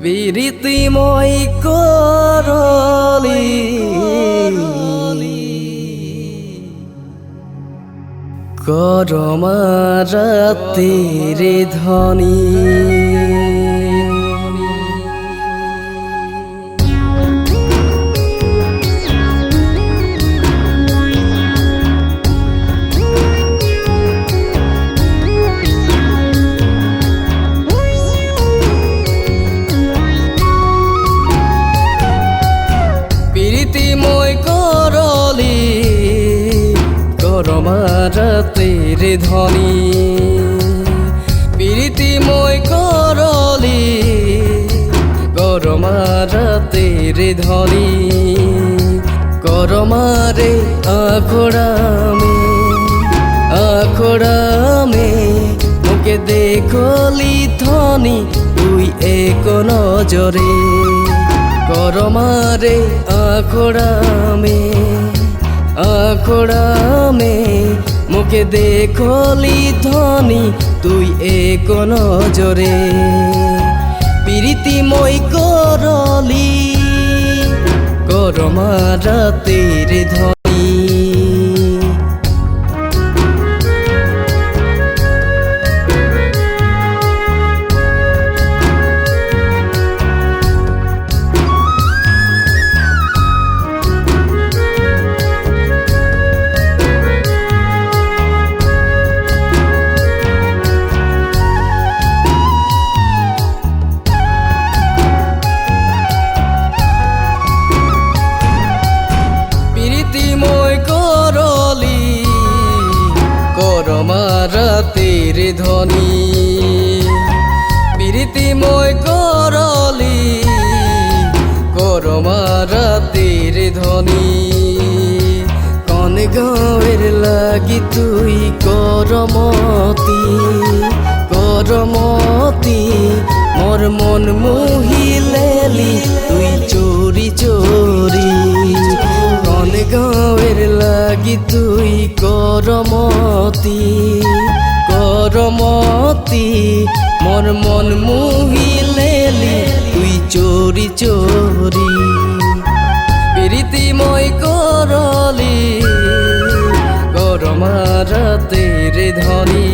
বিরীতিময় করলি করমারাতের ধ্বনি প্রীতিময় করলি করমারাতের ধ্বনি প্রীতিময় করলি করমারাতের ধ্বনি করমারে আখড়ামে মুখে দেখলি ধ্বনি তুই এক নজরে করমারে আখড়ামে মুখে দেখলি ধ্বনি তুই এক নজরে প্রীতিময় করলি করমারাতের ধ্বনি করমারাতের ধ্বনি প্রীতিময় করলি করমারাতের ধ্বনি কোন গাঁয়ের লাগি তুই করমতি মোর মন মোহিলেলি তুই চোরি চোরি কোন গাঁয়ের লাগি তুই করমতি মোর মন মোহিলেলি তুই চোরি চোরি প্রীতিময় করলি করমারাতের ধ্বনি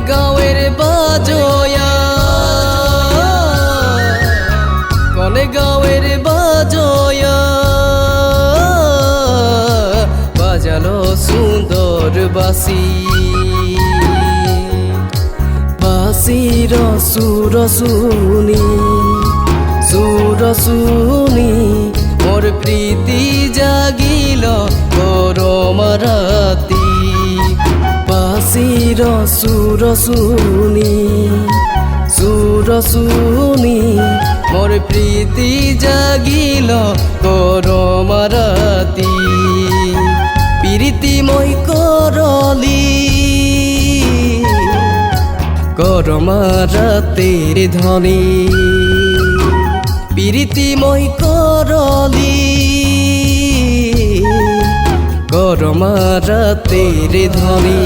গাঁয়ের বাজোয়া কনে গাঁয়ের বাজোয়া বাজালো সুন্দর বাসির সুর শুনি মোর প্রীতি জাগিল করমারাতি বাসির সুর শুনি মোর প্রীতি জাগিল করমারাতি প্রীতিময় করলি করমারাতের ধ্বনি প্রীতিময় করলি করমারাতের ধ্বনি।